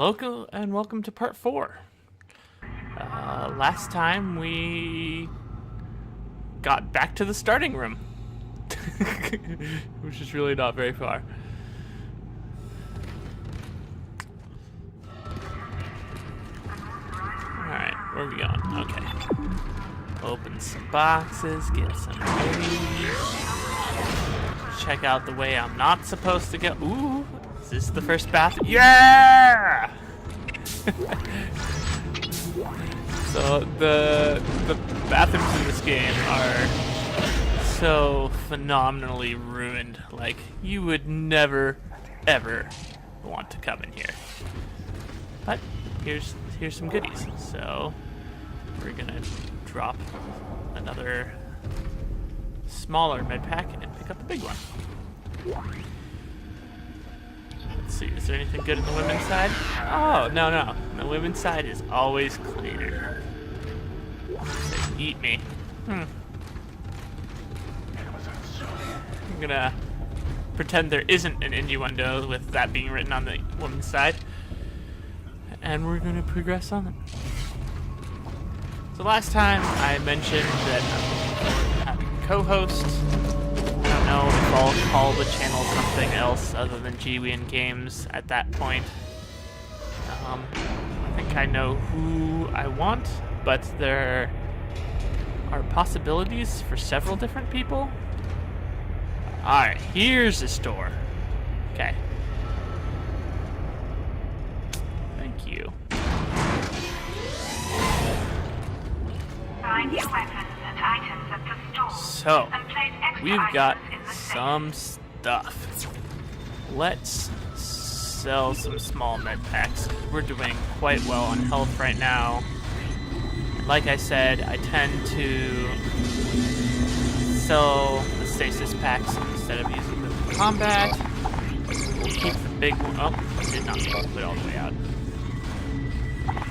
Hello and welcome to part 4. Last time we got back to the starting room, which is really not very far. Alright, where are we going? Okay. Open some boxes, get some goodies. Check out the way I'm not supposed to go. Ooh! Is this the first bath? Yeah! So the bathrooms in this game are so phenomenally ruined. Like, you would never, ever want to come in here. But here's some goodies. So we're gonna drop another smaller med pack and pick up the big one. Let's see, is there anything good in the women's side? Oh, no. The women's side is always cleaner. Say, eat me. I'm gonna pretend there isn't an innuendo with that being written on the women's side. And we're gonna progress on. So last time I mentioned that I'm having a co-host. I don't know if I'll call the channel something else other than Gewian Games at that point. I think I know who I want, but there are possibilities for several different people. Alright, here's the store. Okay. Thank you. Find your weapons and items at the store. So, And place extra we've got items in the safe. some stuff. Let's sell some small med packs. We're doing quite well on health right now. Like I said, I tend to sell the stasis packs instead of using them for combat. We'll keep the big one. Oh, I did not mean to put it all the way out. I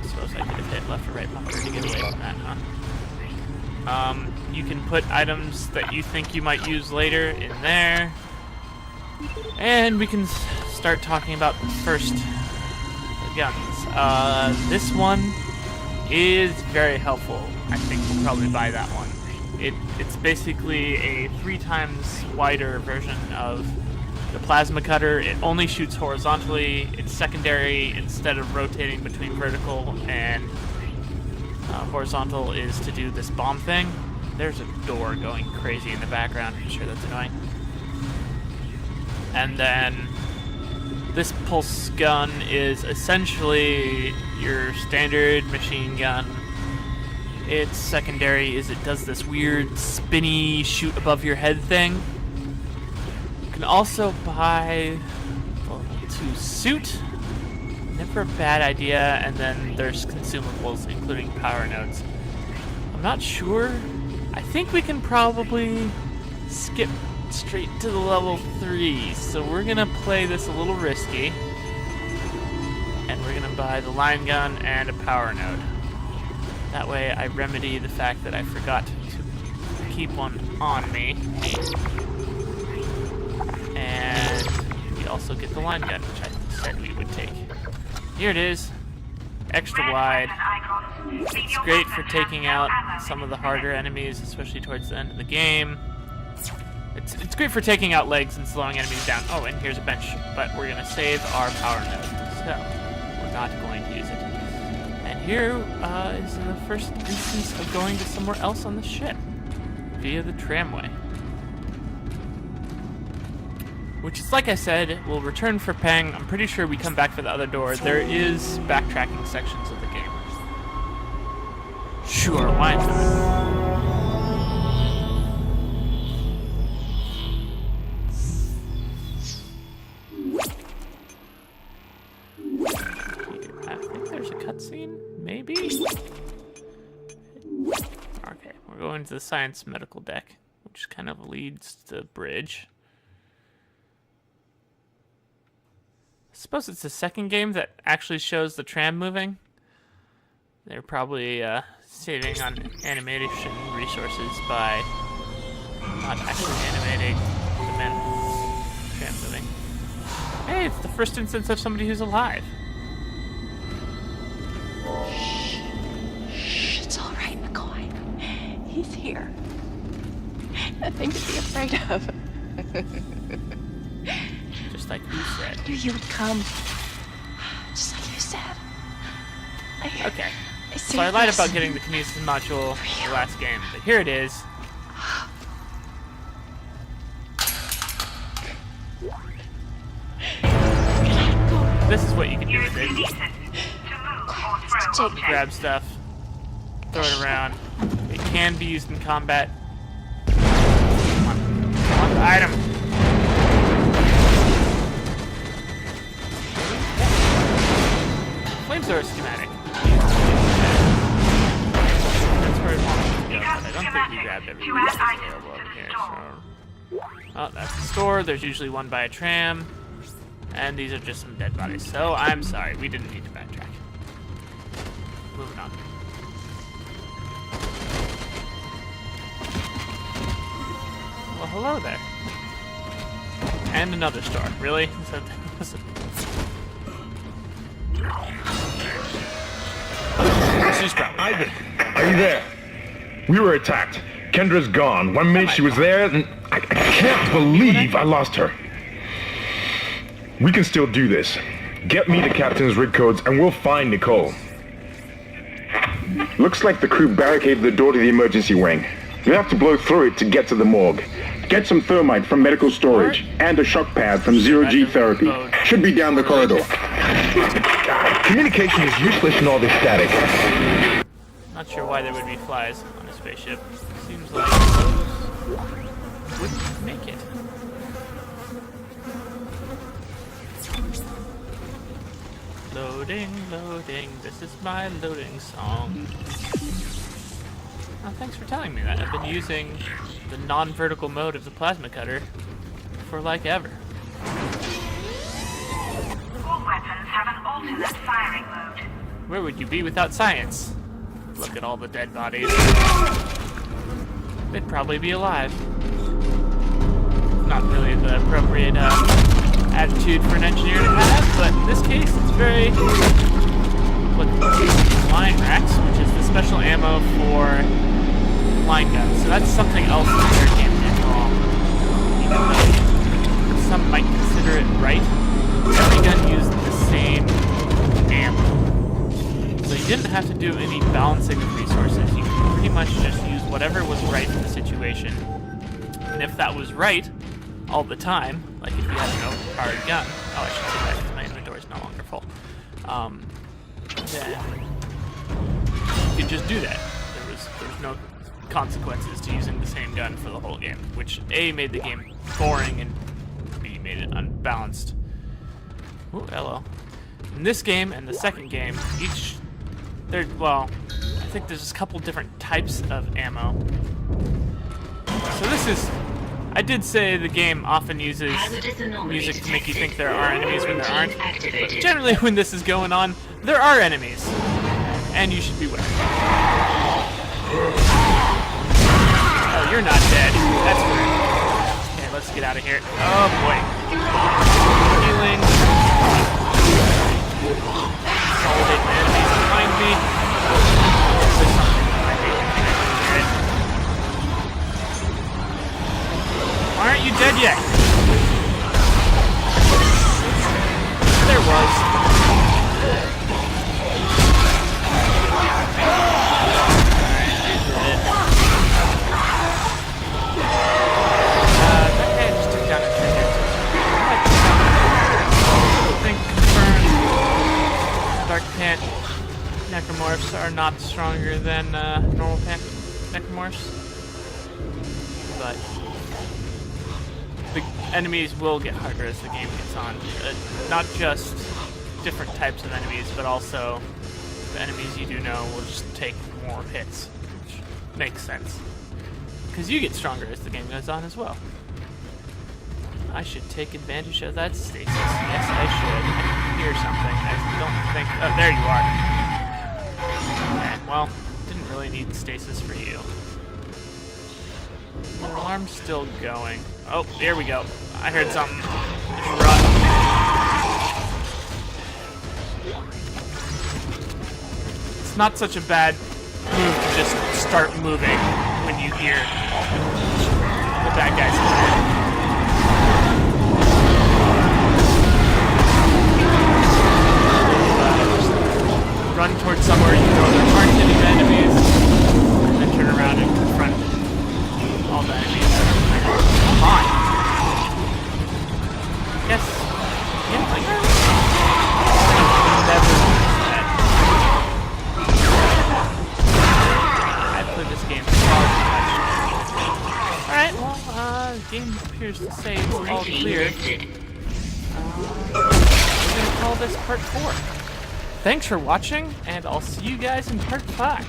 suppose I could have hit left or right bumper to get away from that, huh? You can put items that you think you might use later in there. And we can start talking about the first guns. This one is very helpful. I think we'll probably buy that one. It's basically a 3 times wider version of the plasma cutter. It only shoots horizontally. It's secondary instead of rotating between vertical and horizontal is to do this bomb thing. There's a door going crazy in the background. I'm sure that's annoying. And then this pulse gun is essentially your standard machine gun. Its secondary is it does this weird spinny shoot above your head thing. You can also buy level 2 suit. Never a bad idea. And then there's consumables, including power nodes. I'm not sure. I think we can probably skip straight to the level 3. So we're gonna play this a little risky. And we're gonna buy the line gun and a power node. That way I remedy the fact that I forgot to keep one on me. And we also get the line gun, which I said we would take. Here it is. Extra wide. It's great for taking out some of the harder enemies, especially towards the end of the game. It's great for taking out legs and slowing enemies down. Oh, and here's a bench. But we're going to save our power node. So, we're not going to use it. And here is the first instance of going to somewhere else on the ship. Via the tramway. Which is, like I said, we'll return for Peng. I'm pretty sure we come back for the other door. There is backtracking sections of the game. Sure, why not? I think there's a cutscene, maybe? Okay, we're going to the science medical deck, which kind of leads to the bridge. I suppose it's the second game that actually shows the tram moving. They're probably saving on animation resources by not actually animating the tram moving. Hey, it's the first instance of somebody who's alive. He's here. Nothing to be afraid of. Just like you said. I knew you would come. Just like you said. Okay. I So I lied saved about this. getting the kinesis module in the last game, but here it is. This is what you can do with it. Kinesis. To move or throw Take- objects. Grab stuff, throw it around. It can be used in combat. Come on the item. Flamethrower schematic. That's where it wants to go, but I don't think we grabbed everything that's available over here. So. Oh, that's the store. There's usually one by a tram. And these are just some dead bodies. So I'm sorry, we didn't need to backtrack. Moving on. Well, hello there. And another store. Really? Is that She's probably Ivan, are you there? We were attacked. Kendra's gone. 1 minute she was there, and I can't believe I lost her. We can still do this. Get me the captain's rig codes, and we'll find Nicole. Looks like the crew barricaded the door to the emergency wing. You have to blow through it to get to the morgue. Get some thermite from medical storage, and a shock pad from zero-G therapy. Should be down the corridor. Communication is useless in all this static. not sure why there would be flies on a spaceship. Seems like those wouldn't make it. Loading, loading, this is my loading song. Oh, thanks for telling me that. I've been using the non-vertical mode of the plasma cutter for like ever. All weapons have an alternate firing mode. Where would you be without science? Look at all the dead bodies. They'd probably be alive. Not really the appropriate attitude for an engineer to have, but in this case, it's very... Look, line racks, which is the special ammo for line guns. So that's something else that their game did wrong. Even though some might consider it right, every gun used the same ammo. So you didn't have to do any balancing of resources. You could pretty much just use whatever was right for the situation. And if that was right all the time, like if you had an overpowered gun, oh, I should say that because my inventory is no longer full, then you could just do that. There was no consequences to using the same gun for the whole game, which A, made the game boring, and B, made it unbalanced. Ooh, hello. In this game and the second game, I think there's a couple different types of ammo. So this is, I did say the game often uses music to make you think there are enemies when there aren't. But generally when this is going on, there are enemies. And you should beware. Oh, you're not dead. That's weird. Okay, let's get out of here. Oh boy. Healing. Consolidate the enemies behind me. There's something that might be here. Why aren't you dead yet? There was. That guy just took down a trigger. I think confirmed Dark Pant necromorphs are not stronger than normal Pant necromorphs. But the enemies will get harder as the game gets on. Not just different types of enemies, but also the enemies you do know will just take more hits, which makes sense. Because you get stronger as the game goes on as well. I should take advantage of that stasis. Yes, I should. I can hear something. I don't think... Oh, there you are. Okay, well, didn't really need stasis for you. The alarm's still going. Oh, there we go. I heard something. Just run. It's not such a bad move to just start moving when here. The bad guys can. Run towards somewhere you know there aren't any enemies, and then turn around and confront all the enemies that are there. Come on! Yes. Yeah, like never I played this game far too much. Alright, well, the game appears to say it's all clear. We're gonna call this part 4. Thanks for watching, and I'll see you guys in part 5.